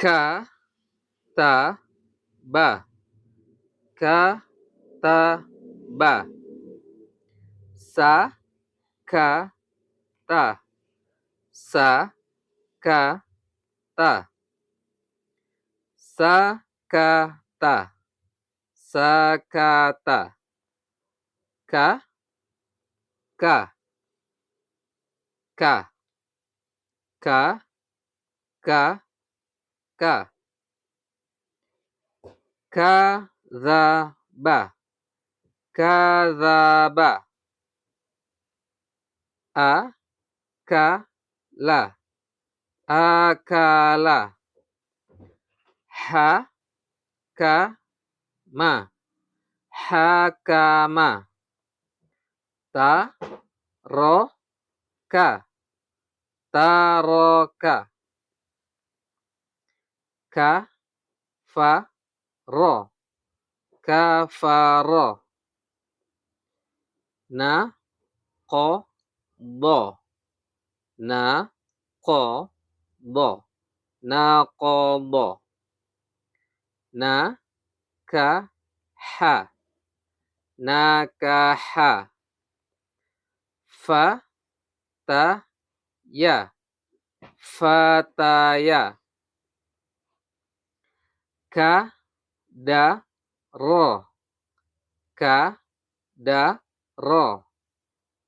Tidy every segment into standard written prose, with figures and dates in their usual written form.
Ka, ta, ba. Ka, ta, ba. Sa, ka, ta. Sa, ka, ta. Sa, ka, ta. Sakata. Ka, ka, ka. Ka, ka, ka. Kadzaba. Kadzaba. Akala. Akala. Hakama. Hakama. Taroka. Taroka. Kafaro. Kafaro. Naqadha. Naqadha. Naqadha. Nakaha. Nakaha. Fataya. Fataya. Kadaro. Kadaro.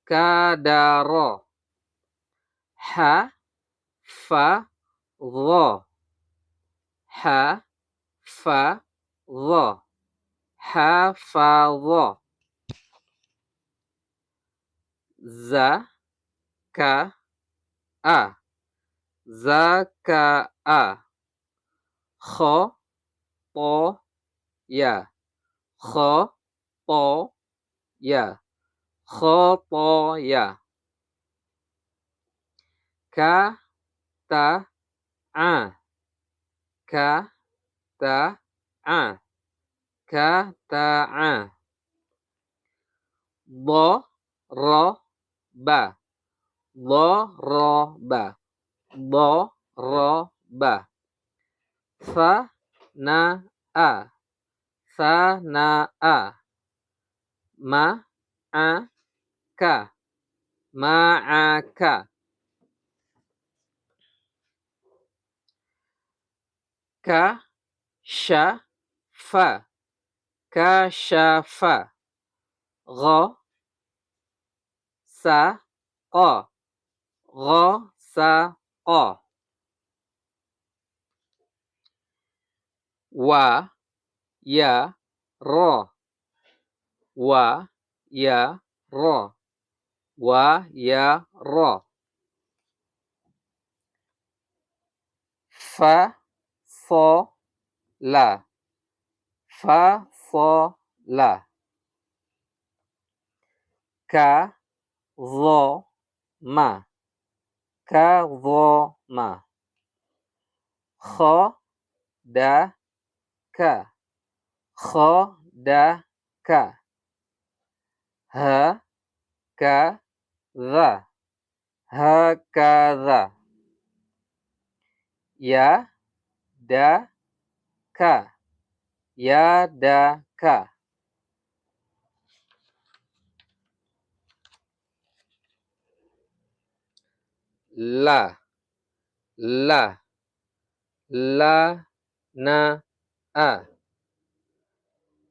Kadaro. Hafadha. Hafadha. Hafadha. Zaka'a. Zaka'a. Khotoya. Khotoya. Khotoya. Kata'a. Kata'a. Kata'a. Dhoroba. Dhoroba. Dhoroba. Sana'a. Sana'a. Ma'aka. Ma'aka. Kasyafa. Kasyafa. Ghasaqa. Ghasaqa. Wayara. Wayara. Wayara. Fasola. Fasola. Kazoma. Kazoma. Khodaka. Khodaka. Hakadha. Hakadha. Yadaka. Yadaka. La. La. Lana'a.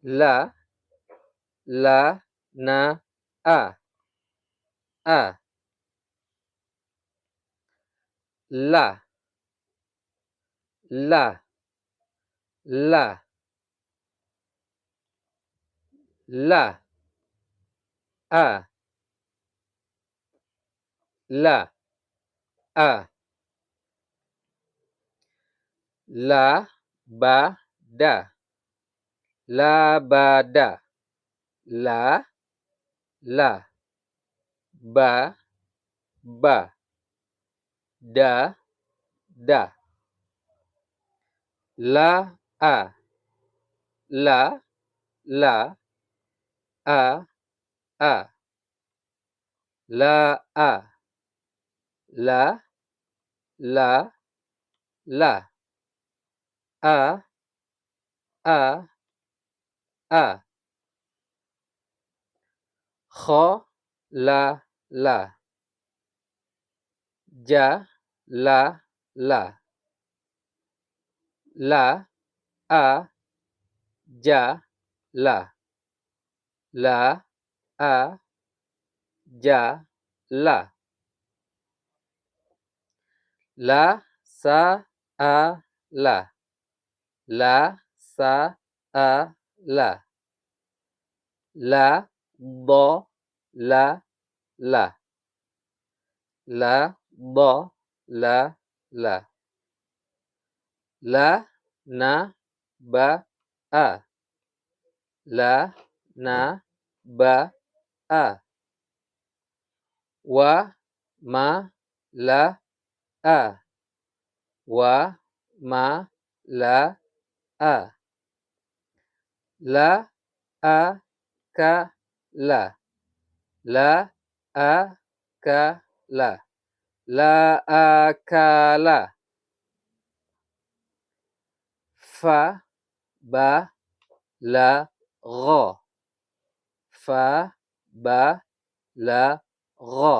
La. Lana'a. A. La. La. La. La. A. La. A. Labada. Labada. La. La. Ba. Ba. Da. Da. La. A. La. La. A. A. La. A. La. La. La. a a a kho la ja la a ja la a ja la sa a la sa a la bo la bo la na ba a la na ba a wa ma la a wa ma la a la a ka la a ka la a ka la fa ba la ro fa ba la ro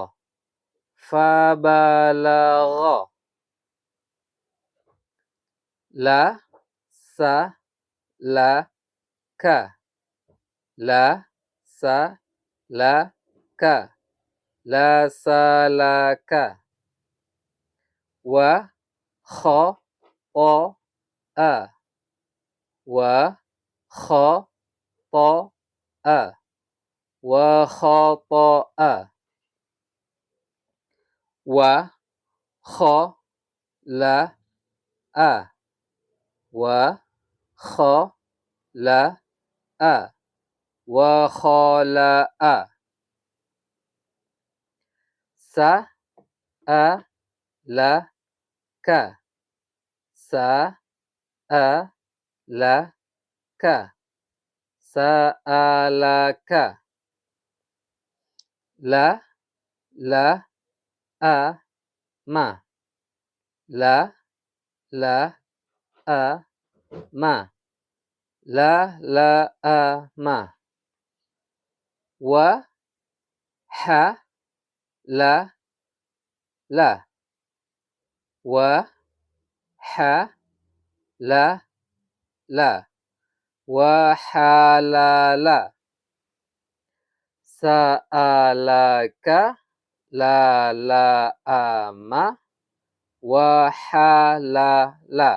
fa ba la ro la sa la ka la sa la ka la sa la ka wa kho o a wa kho po a wa kho po a wa kho la a wa kho la a wa kho la a sa a la ka sa a la ka sa a la ka la a ma la a ma la a ma wa ha la wa ha la wa ha la sa a la ka la a ma wa ha la